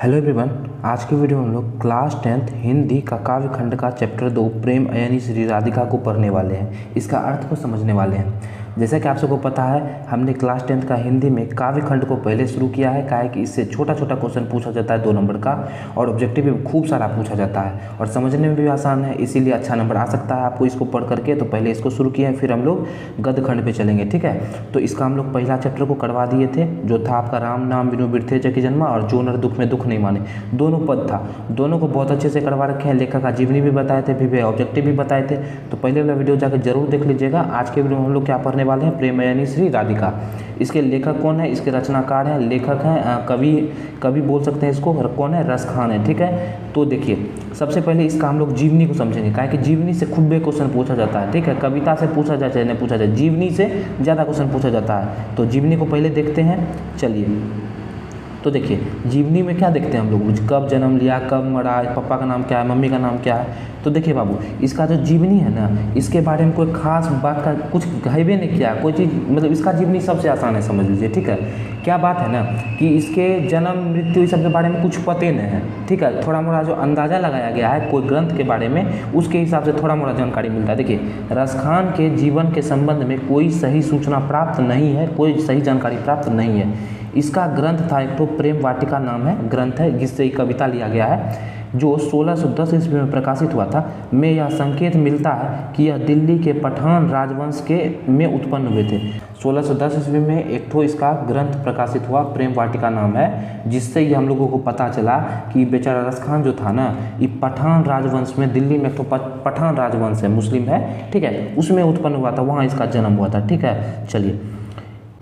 Hello everyone. आज की video में हम लोग क्लास 10th हिंदी का काव्य खंड का चैप्टर 2 प्रेम अयनी श्री राधिका को पढ़ने वाले हैं। इसका अर्थ को समझने वाले हैं। जैसा कि आप सबको पता है, हमने क्लास 10th का हिंदी में काव्य खंड को पहले शुरू किया है। क्या है कि इससे छोटा छोटा क्वेश्चन पूछा जाता है 2 नंबर का, और ऑब्जेक्टिव भी खूब सारा पूछा जाता है और समझने में भी आसान है, इसीलिए अच्छा नंबर आ सकता है आपको इसको पढ़ करके। तो पहले इसको शुरू किया है, फिर हम लोग गद्य खंड पे चलेंगे। ठीक है, तो इसका हम लोग पहला चैप्टर को करवा दिए थे, जो था आपका राम नाम बिनु बिरथे जग जन्मा और जो नर दुख में दुख नहीं माने। दोनों पद था, दोनों को बहुत अच्छे से करवा रखे हैं। लेखक का जीवनी भी बताए थे, फिर ऑब्जेक्टिव भी बताए थे। तो पहले वाला वीडियो जाकर जरूर देख लीजिएगा। आज के वीडियो में हम लोग क्या पढ़ने वाले हैं, प्रेम अयनी श्री राधिका। इसके लेखक कौन है, इसके रचनाकार हैं, लेखक हैं, कवि बोल सकते हैं इसको, कौन है, रस खान है। ठीक है, तो देखिए सबसे पहले इसका हम लोग जीवनी को समझेंगे। क्या है कि जीवनी से खूब क्वेश्चन पूछा जाता है। ठीक है, कविता से पूछा जाए चाहे नहीं पूछा जाए, जीवनी से ज़्यादा क्वेश्चन पूछा जाता है। तो जीवनी को पहले देखते हैं। चलिए, तो देखिए जीवनी में क्या देखते हैं हम लोग, कब जन्म लिया, कब मरा, पापा का नाम क्या है, मम्मी का नाम क्या है। तो देखिए बाबू, इसका जो जीवनी है ना, इसके बारे में कोई खास बात का कुछ कहबे नहीं किया, कोई चीज़, मतलब इसका जीवनी सबसे आसान है, समझ लीजिए। ठीक है, क्या बात है ना कि इसके जन्म मृत्यु इस सब के बारे में कुछ पते नहीं है। ठीक है, थोड़ा मोड़ा जो अंदाज़ा लगाया गया है कोई ग्रंथ के बारे में, उसके हिसाब से थोड़ा मोड़ा जानकारी मिलता है। देखिए, रस खान के जीवन के संबंध में कोई सही सूचना प्राप्त नहीं है, कोई सही जानकारी प्राप्त नहीं है। इसका ग्रंथ था एक तो प्रेम वाटिका नाम है ग्रंथ है, जिससे कविता लिया गया है, जो 1610 ईस्वी में प्रकाशित हुआ था। में यह संकेत मिलता है कि यह दिल्ली के पठान राजवंश के में उत्पन्न हुए थे। 1610 ईस्वी में एक तो इसका ग्रंथ प्रकाशित हुआ, प्रेम वाटिका नाम है, जिससे ये हम लोगों को पता चला कि बेचारा रस खान जो था ना, ये पठान राजवंश में, दिल्ली में तो पठान राजवंश है, मुस्लिम है। ठीक है, उसमें उत्पन्न हुआ था, वहाँ इसका जन्म हुआ था। ठीक है, चलिए,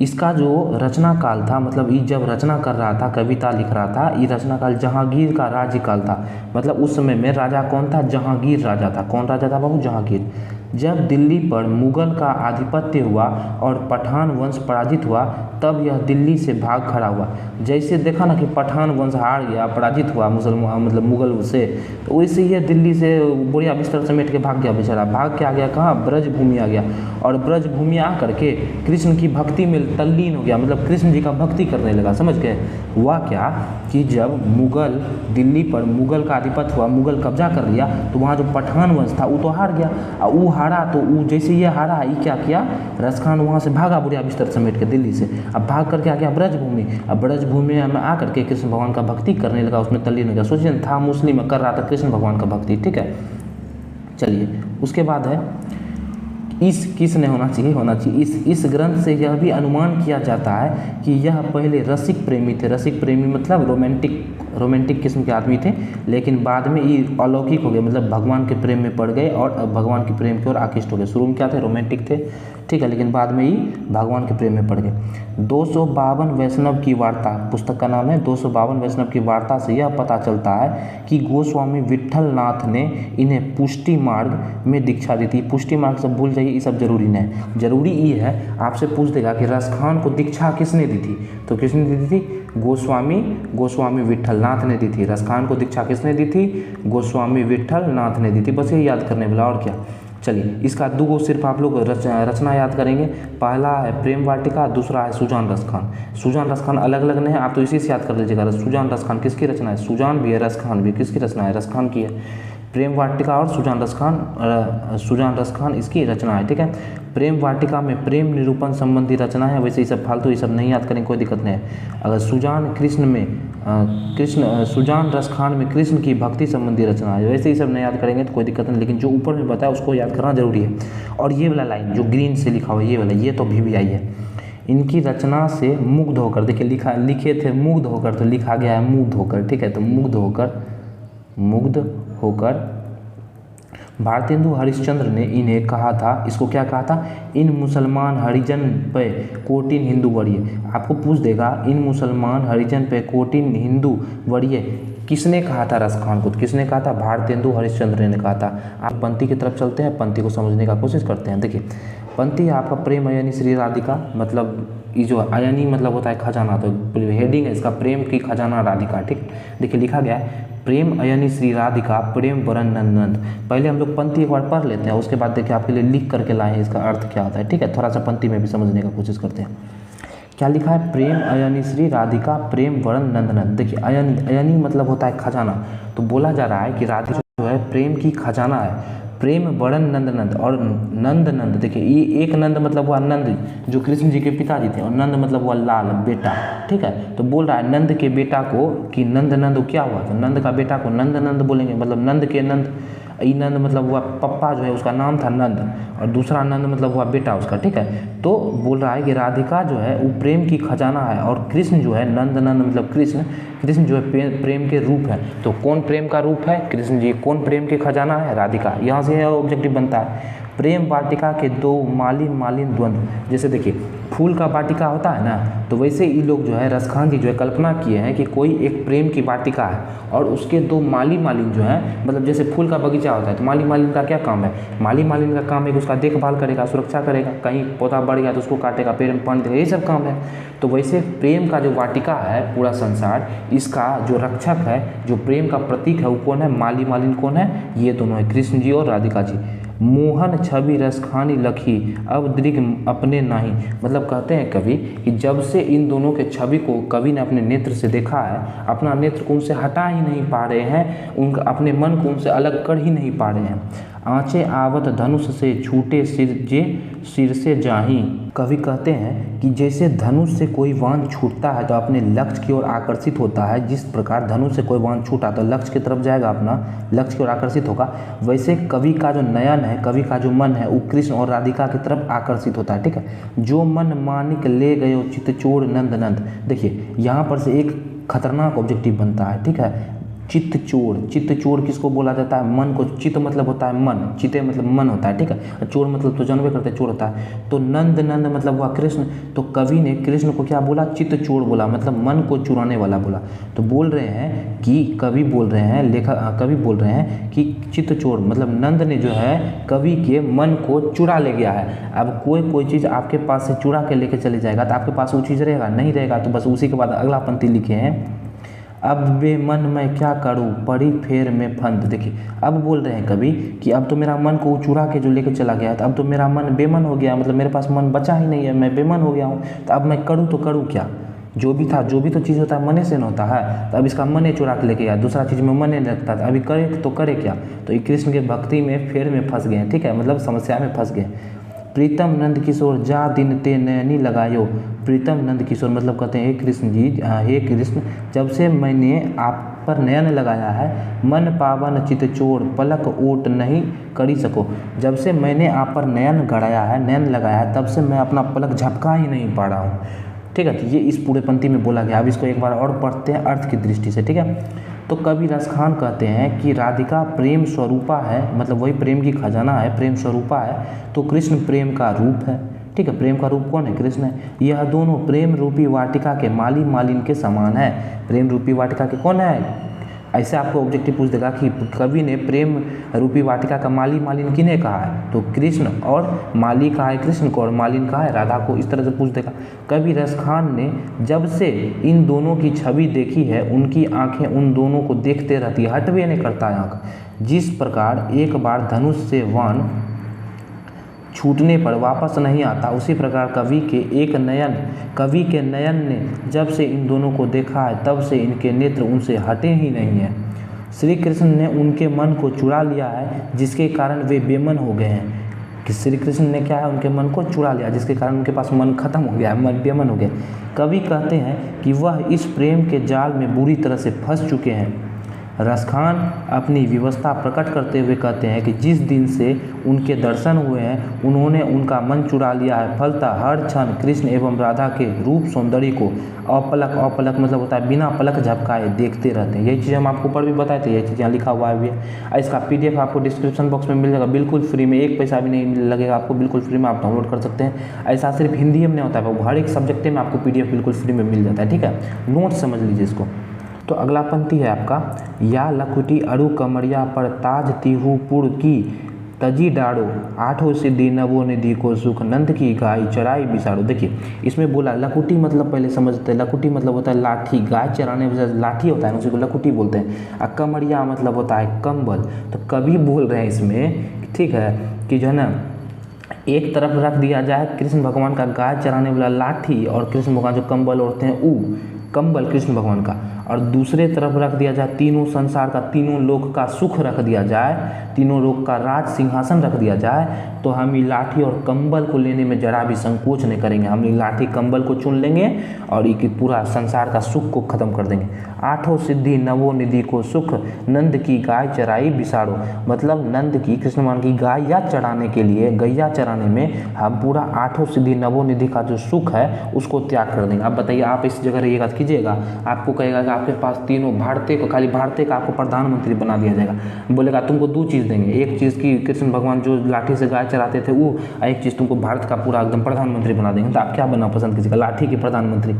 इसका जो रचना काल था, मतलब ये जब रचना कर रहा था, कविता लिख रहा था, ये रचना काल जहांगीर का राज्यकाल था। मतलब उस समय में राजा कौन था, जहांगीर राजा था। कौन राजा था बाबू, जहांगीर। जब दिल्ली पर मुगल का आधिपत्य हुआ और पठान वंश पराजित हुआ, तब यह दिल्ली से भाग खड़ा हुआ। जैसे देखा ना कि पठान वंश हार गया, पराजित हुआ मुसलमान, मतलब मुगल से, तो वैसे ही दिल्ली से बोरिया बिस्तर समेट के भाग गया बेचारा। भाग के आ गया कहाँ, ब्रज भूमि आ गया, और ब्रज भूमि आ करके कृष्ण की भक्ति में तल्लीन हो गया, मतलब कृष्ण जी का भक्ति करने लगा। समझ गए। हुआ क्या कि जब मुगल दिल्ली पर मुगल का आधिपत्य हुआ, मुगल कब्जा कर लिया, तो वहाँ जो पठान वंश था वो तो हार गया। और वो हारा, तो वो जैसे ये हारा, ये क्या किया, रस खान वहाँ से भागा बुढ़िया बिस्तर समेट के दिल्ली से। अब भाग करके आ गया ब्रजभूमि। अब ब्रजभूमि में आ करके कृष्ण भगवान का भक्ति करने लगा, उसमें तल्लीन हो गया। सोचिए, था मुस्लिम, कर रहा था कृष्ण भगवान का भक्ति। ठीक है, चलिए, उसके बाद है इस किसने होना चाहिए इस ग्रंथ से यह भी अनुमान किया जाता है कि यह पहले रसिक प्रेमी थे। रसिक प्रेमी मतलब रोमांटिक किस्म के आदमी थे, लेकिन बाद में ये अलौकिक हो गए, मतलब भगवान के प्रेम में पड़ गए और भगवान के प्रेम की ओर आकृष्ट हो गए। शुरू में क्या थे, रोमांटिक थे। ठीक है, लेकिन बाद में ये भगवान के प्रेम में पड़ गए। 252 वैष्णव की वार्ता, पुस्तक का नाम है 252 वैष्णव की वार्ता से यह पता चलता है कि गोस्वामी विट्ठल नाथ ने इन्हें पुष्टि मार्ग में दीक्षा दी थी। पुष्टि मार्ग सब भूल जाइए, ये सब जरूरी नहीं। जरूरी ये है, आपसे पूछ देगा कि रस खान को दीक्षा किसने दी थी, तो किसने दी थी, गोस्वामी विट्ठल नाथ ने दी थी। रस खान को दीक्षा किसने दी थी, गोस्वामी विट्ठल नाथ ने दी थी। बस ये याद करने वाला, और क्या। चलिए, इसका 2 सिर्फ आप लोग रचना याद करेंगे। पहला है प्रेम वाटिका, दूसरा है सुजान रस खान। सुजान रस खान अलग अलग नहीं है, आप तो इसी से याद कर लीजिएगा। सुजान रस खान किसकी रचना है, सुजान भी है, रस खान भी, किसकी रचना है, रस खान की है। प्रेम वाटिका और सुजान रस खान इसकी रचना है। ठीक है, प्रेम वाटिका में प्रेम निरूपण संबंधी रचना है। वैसे ये सब फालतू, ये सब नहीं याद करेंगे, कोई दिक्कत नहीं है। अगर सुजान रस खान में कृष्ण की भक्ति संबंधी रचना है, वैसे ये सब नहीं याद करेंगे तो कोई दिक्कत नहीं, लेकिन जो ऊपर में बताया उसको याद करना जरूरी है। और ये वाला लाइन जो ग्रीन से लिखा हुआ है, ये वाला, ये तो भी आई है। इनकी रचना से मुग्ध होकर, देखिए लिखे थे मुग्ध होकर, तो लिखा गया है मुग्ध होकर। ठीक है, तो मुग्ध होकर भारतेंदु हरिश्चंद्र ने इन्हें कहा था, इसको क्या कहा था, इन मुसलमान हरिजन पे कोटिन हिंदू वरीय। आपको पूछ देगा, इन मुसलमान हरिजन पे कोटिन हिंदू वरीय किसने कहा था रस खान को, किसने कहा था, भारतेंदु हरिश्चंद्र ने कहा था। आप पंक्ति की तरफ चलते हैं, पंक्ति को समझने का कोशिश करते हैं। देखिए, पंक्ति आपका प्रेम अयनी श्री राधिका, मतलब ये जो अयनी मतलब होता है खजाना, तो हेडिंग है इसका प्रेम की खजाना राधिका। ठीक, देखिए लिखा गया है प्रेम अयनी श्री राधिका प्रेम वरन नंदनंद। पहले हम लोग पंक्ति एक बार पढ़ लेते हैं, उसके बाद देखिए आपके लिए लिख करके लाए हैं इसका अर्थ क्या होता है। ठीक है, थोड़ा सा पंक्ति में भी समझने का कोशिश करते हैं। क्या लिखा है, प्रेम अयनी श्री राधिका प्रेम वरण नंदनंद। देखिए अयनी, अयनी मतलब होता है खजाना, तो बोला जा रहा है कि राधिका जो है प्रेम की खजाना है, प्रेम वरण नंदनंद। और नंदनंद, देखिए ये एक नंद मतलब हुआ नंद जो कृष्ण जी के पिताजी थे, और नंद मतलब हुआ लाल बेटा, ठीक है। तो बोल रहा है नंद के बेटा को कि नंदनंद क्या हुआ, तो नंद का बेटा को नंदनंद बोलेंगे, मतलब नंद के नंद, ई नंद मतलब हुआ पप्पा जो है उसका नाम था नंद, और दूसरा नंद मतलब हुआ बेटा उसका, ठीक है। तो बोल रहा है कि राधिका जो है वो प्रेम की खजाना है, और कृष्ण जो है नंदनंद मतलब कृष्ण, कृष्ण जो है प्रेम के रूप है। तो कौन प्रेम का रूप है, कृष्ण जी। कौन प्रेम की खजाना है, राधिका। यहाँ से ऑब्जेक्टिव बनता है, प्रेम वाटिका के दो मालिन मालिन द्वंद्व। जैसे देखिए फूल का वाटिका होता है ना, तो वैसे ये लोग जो है रसखान जी जो है कल्पना किए हैं कि कोई एक प्रेम की वाटिका है, और उसके दो माली मालिन जो है, मतलब जैसे फूल का बगीचा होता है तो माली मालिन का क्या काम है, माली मालिन का काम है कि उसका देखभाल करेगा, सुरक्षा करेगा, कहीं पौधा बढ़ गया तो उसको काटेगा, पेड़ में पानी देगा, यही सब काम है। तो वैसे प्रेम का जो वाटिका है पूरा संसार, इसका जो रक्षक है, जो प्रेम का प्रतीक है, वो कौन है, माली मालिन कौन है, ये दोनों है, कृष्ण जी और राधिका जी। मोहन छवि रसखानी लखी अब दृग अपने नाही, मतलब कहते हैं कवि कि जब से इन दोनों के छवि को कवि ने अपने नेत्र से देखा है, अपना नेत्र को उनसे हटा ही नहीं पा रहे हैं, उनका अपने मन को उनसे अलग कर ही नहीं पा रहे हैं। आँचे आवत धनुष से छूटे सिर से जाही। कवि कहते हैं कि जैसे धनुष से कोई बाण छूटता है तो अपने लक्ष्य की ओर आकर्षित होता है, जिस प्रकार धनुष से कोई बाण छूटा तो लक्ष्य की तरफ जाएगा, अपना लक्ष्य की ओर आकर्षित होगा, वैसे कवि का जो नयन है, कवि का जो मन है, वो कृष्ण और राधिका की तरफ आकर्षित होता है, ठीक है। जो मन मानिक ले गयो चित्तचोर नंदनंद। देखिए यहाँ पर से एक खतरनाक ऑब्जेक्टिव बनता है, ठीक है। चित्तचोर, चित्तचोर किसको बोला जाता है, मन को। चित्त मतलब होता है मन, चित्ते मतलब मन होता है, ठीक है। चोर मतलब तो जानवे करते चोर होता है। तो नंद नंद मतलब हुआ कृष्ण, तो कवि ने कृष्ण को क्या बोला, चित्तचोर बोला, मतलब मन को चुराने वाला बोला। तो बोल रहे हैं कि कवि बोल रहे हैं, कवि बोल रहे हैं कि चित्तचोर मतलब नंद ने जो है कवि के मन को चुरा ले गया है। अब कोई चीज़ आपके पास से चुरा के लेके चले जाएगा तो आपके पास वो चीज़ रहेगा, नहीं रहेगा तो बस उसी के बाद अगला पंक्ति लिखे हैं, अब बे मन मैं क्या करूँ पड़ी फेर में फंद। देखिए अब बोल रहे हैं कभी कि अब तो मेरा मन को चुरा के जो लेके चला गया, तो अब तो मेरा मन बेमन हो गया, मतलब मेरे पास मन बचा ही नहीं है, मैं बेमन हो गया हूँ, तो अब मैं करूँ तो करूँ क्या। जो भी था, जो भी तो चीज़ होता है मने से न होता है, तो अब इसका मने चुरा के लेके गया, दूसरा चीज़ में मने लगता था, अभी करे तो करे क्या। तो ये कृष्ण के भक्ति में फेर में फंस गए, ठीक है, मतलब समस्या में फंस गए। प्रीतम नंद किशोर जा दिन ते नैनी लगायो। प्रीतम नंद किशोर मतलब कहते हैं हे कृष्ण जी, हे कृष्ण, जब से मैंने आप पर नयन लगाया है, मन पावन चित्तचोर पलक ओट नहीं करी सको। जब से मैंने आप पर नयन गड़ाया है, नयन लगाया है, तब से मैं अपना पलक झपका ही नहीं पा रहा हूँ, ठीक है। तो ये इस पूरे पंक्ति में बोला गया। अब इसको एक बार और पढ़ते हैं अर्थ की दृष्टि से, ठीक है। तो कवि रसखान कहते हैं कि राधिका प्रेम स्वरूपा है, मतलब वही प्रेम की खजाना है, प्रेम स्वरूपा है, तो कृष्ण प्रेम का रूप है, ठीक है। प्रेम का रूप कौन है, कृष्ण है। यह दोनों प्रेम रूपी वाटिका के माली मालिन के समान है। प्रेम रूपी वाटिका के कौन है, ऐसे आपको ऑब्जेक्टिव पूछ देगा कि कवि ने प्रेम रूपी वाटिका का माली मालिन किन्हें कहा है, तो कृष्ण, और माली कहा है कृष्ण को, और मालिन कहा है राधा को, इस तरह से पूछ देगा। कवि रसखान ने जब से इन दोनों की छवि देखी है, उनकी आंखें उन दोनों को देखते रहती है, हट भी नहीं करता है आँख। जिस प्रकार एक बार धनुष से बाण छूटने पर वापस नहीं आता, उसी प्रकार कवि के नयन ने जब से इन दोनों को देखा है, तब से इनके नेत्र उनसे हटे ही नहीं हैं। श्री कृष्ण ने उनके मन को चुरा लिया है, जिसके कारण वे बेमन हो गए हैं। कि श्री कृष्ण ने क्या है, उनके मन को चुरा लिया, जिसके कारण उनके पास मन खत्म हो गया, मन बेमन हो गया। कवि कहते हैं कि वह इस प्रेम के जाल में बुरी तरह से फंस चुके हैं। रसखान अपनी विवशता प्रकट करते हुए कहते हैं कि जिस दिन से उनके दर्शन हुए हैं, उन्होंने उनका मन चुरा लिया है। फलतः हर क्षण कृष्ण एवं राधा के रूप सौंदर्य को अपलक मतलब होता है बिना पलक झपकाए देखते रहते हैं। यही चीज़ हम आपको ऊपर भी बताए थे, यही चीज़ यहाँ लिखा हुआ है। इसका PDF आपको डिस्क्रिप्शन बॉक्स में मिल जाएगा, बिल्कुल फ्री में, एक पैसा भी नहीं लगेगा आपको, बिल्कुल फ्री में आप डाउनलोड कर सकते हैं। ऐसा सिर्फ हिंदी में नहीं होता है, हर एक सब्जेक्ट में आपको PDF बिल्कुल फ्री में मिल जाता है, ठीक है। नोट समझ लीजिए इसको। तो अगला पंक्ति है आपका, या लकुटी अरु कमरिया पर ताज तिहुपुर की तजी डाड़ो, आठों सिद्धि नवो निधि को सुख नंद की गाय चराई बिसाड़ो। देखिए इसमें बोला लकुटी मतलब पहले समझते हैं, लकुटी मतलब होता है लाठी, गाय चराने वजह लाठी होता है, उसी को लकुटी बोलते हैं। और कमरिया मतलब होता है कंबल। तो कवि बोल रहे हैं इसमें, ठीक है, कि जो है ना एक तरफ रख दिया जाए कृष्ण भगवान का गाय चराने वाला लाठी और कृष्ण भगवान जो कंबल ओढ़ते हैं कंबल कृष्ण भगवान का, और दूसरे तरफ रख दिया जाए तीनों संसार का, तीनों लोक का सुख रख दिया जाए, तीनों लोक का राज सिंहासन रख दिया जाए, तो हम ये लाठी और कंबल को लेने में जरा भी संकोच नहीं करेंगे। हम ये लाठी कंबल को चुन लेंगे और ये पूरा संसार का सुख को खत्म कर देंगे। आठों सिद्धि नवो निधि को सुख, नंद की गाय चराई बिसारो, मतलब नंद की कृष्ण भगवान की गाय या चराने के लिए, गैया चराने में हम पूरा आठों सिद्धि नवो निधि का जो सुख है उसको त्याग कर देंगे। अब बताइए, आप इस जगह रहिएगा कीजिएगा, आपको कहेगा कि आपके पास तीनों भारतीय को, खाली भारतीय का आपको प्रधानमंत्री बना दिया जाएगा, बोलेगा तुमको दो चीज़ देंगे, एक चीज़ की कृष्ण भगवान जो लाठी से गाय चराते थे वो, एक चीज़ तुमको भारत का पूरा एकदम प्रधानमंत्री बना देंगे। तो आप क्या बनना पसंद कीजिएगा, लाठी के प्रधानमंत्री?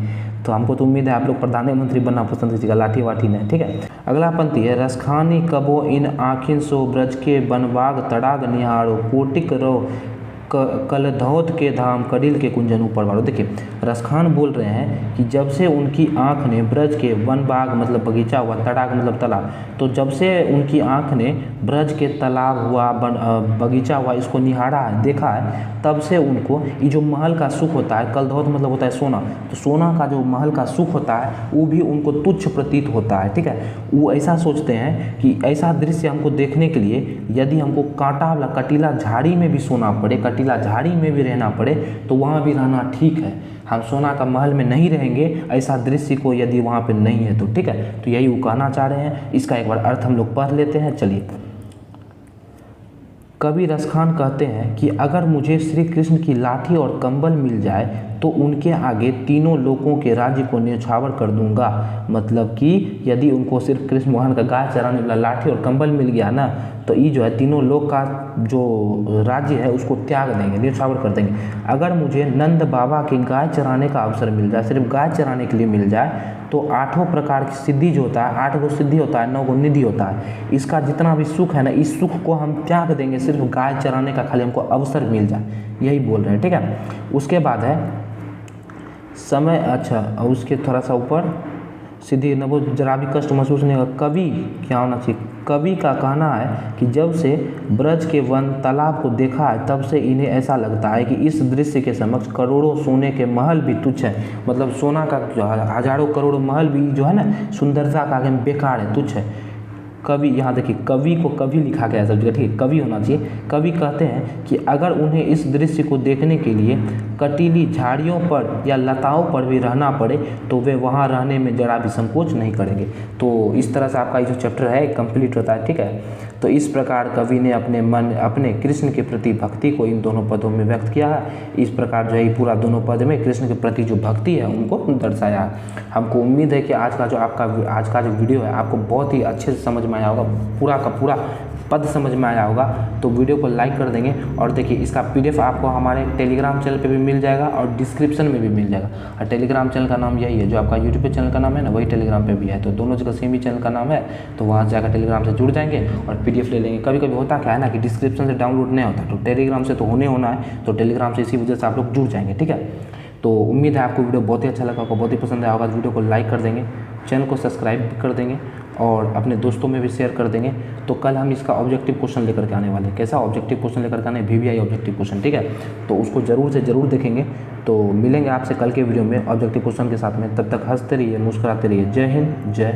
तो हमको तो उम्मीद है आप लोग प्रधानमंत्री बनना पसंद कीजिएगा, लाठी वाठी नहीं, ठीक है। अगला पंक्ति है, रसखानी कबो इन आखिन सो ब्रज के बनबाग तड़ाग निहारो, कोटिक रो कलधौत के धाम कडिल के कुंजन ऊपर वालो। देखिए रसखान बोल रहे हैं कि जब से उनकी आँख ने ब्रज के वन बाग मतलब बगीचा हुआ, तड़ाग मतलब तालाब, तो जब से उनकी आँख ने ब्रज के तालाब हुआ, बगीचा हुआ, इसको निहारा है, देखा है, तब से उनको ये जो महल का सुख होता है, कलधौत मतलब होता है सोना, तो सोना का जो महल का सुख होता है वो भी उनको तुच्छ प्रतीत होता है, ठीक है। वो ऐसा सोचते हैं कि ऐसा दृश्य हमको देखने के लिए यदि हमको कांटा वाला कटीला झाड़ी में भी सोना पड़े, कटीला झाड़ी में भी रहना पड़े, तो वहाँ भी रहना ठीक है। हम सोना का महल में नहीं रहेंगे ऐसा दृश्य को यदि वहाँ पे नहीं है तो, ठीक है। तो यही वो कहना चाह रहे हैं। इसका एक बार अर्थ हम लोग पढ़ लेते हैं, चलिए। कवि रसखान कहते हैं कि अगर मुझे श्री कृष्ण की लाठी और कंबल मिल जाए तो उनके आगे तीनों लोगों के राज्य को न्यौछावर कर दूंगा। मतलब कि यदि उनको सिर्फ कृष्ण भगवान का गाय चराने वाला लाठी और कंबल मिल गया ना, तो ये जो है तीनों लोग का जो राज्य है उसको त्याग देंगे, न्यौछावर कर देंगे। अगर मुझे नंद बाबा के गाय चराने का अवसर मिल जाए, सिर्फ गाय चराने के लिए मिल जाए, तो आठों प्रकार की सिद्धि जो होता है, 8 गो सिद्धि होता है, 9 गो निधि होता है, इसका जितना भी सुख है ना, इस सुख को हम त्याग देंगे, सिर्फ गाय चराने का खाली हमको अवसर मिल जाए, यही बोल रहे हैं, ठीक है। उसके बाद है समय, अच्छा उसके थोड़ा सा ऊपर, सिद्धि नवो जरा भी कष्ट महसूस नहीं होगा। कवि क्या होना चाहिए, कवि का कहना है कि जब से ब्रज के वन तालाब को देखा है तब से इन्हें ऐसा लगता है कि इस दृश्य के समक्ष करोड़ों सोने के महल भी तुच्छ है। मतलब सोना का जो हजारों करोड़ों महल भी जो है ना, सुंदरता का आगे बेकार है, तुच्छ है। कवि, यहाँ देखिए कवि को कवि लिखा गया है सब जगह, ठीक है, कवि होना चाहिए। कवि कहते हैं कि अगर उन्हें इस दृश्य को देखने के लिए कटीली झाड़ियों पर या लताओं पर भी रहना पड़े तो वे वहाँ रहने में जरा भी संकोच नहीं करेंगे। तो इस तरह से आपका ये जो चैप्टर है कंप्लीट होता है, ठीक है। तो इस प्रकार कवि ने अपने कृष्ण के प्रति भक्ति को इन दोनों पदों में व्यक्त किया है। इस प्रकार जो है पूरा दोनों पद में कृष्ण के प्रति जो भक्ति है उनको दर्शाया है। हमको उम्मीद है कि आज का जो वीडियो है आपको बहुत ही अच्छे से समझ में आया होगा, पूरा का पूरा पद समझ में आया होगा। तो वीडियो को लाइक कर देंगे और देखिए इसका PDF आपको हमारे टेलीग्राम चैनल पे भी मिल जाएगा और डिस्क्रिप्शन में भी मिल जाएगा। और टेलीग्राम चैनल का नाम यही है, जो आपका यूट्यूब पे चैनल का नाम है ना, वही टेलीग्राम पे भी है। तो दोनों जगह सेम ही चैनल का नाम है, तो वहाँ जाकर टेलीग्राम से जुड़ जाएंगे और PDF ले लेंगे। कभी कभी होता क्या है ना कि डिस्क्रिप्शन से डाउनलोड नहीं होता, तो टेलीग्राम से तो होना है, तो टेलीग्राम से इसी वजह से आप लोग जुड़ जाएंगे, ठीक है। तो उम्मीद है आपको वीडियो बहुत ही अच्छा लगा होगा, बहुत ही पसंद आया होगा। वीडियो को लाइक कर देंगे, चैनल को सब्सक्राइब कर देंगे और अपने दोस्तों में भी शेयर कर देंगे। तो कल हम इसका ऑब्जेक्टिव क्वेश्चन लेकर के आने वाले हैं। कैसा ऑब्जेक्टिव क्वेश्चन लेकर के आने, VVI ऑब्जेक्टिव क्वेश्चन, ठीक है। तो उसको ज़रूर से ज़रूर देखेंगे। तो मिलेंगे आपसे कल के वीडियो में ऑब्जेक्टिव क्वेश्चन के साथ में। तब तक हंसते रहिए, मुस्कुराते रहिए। जय हिंद, जय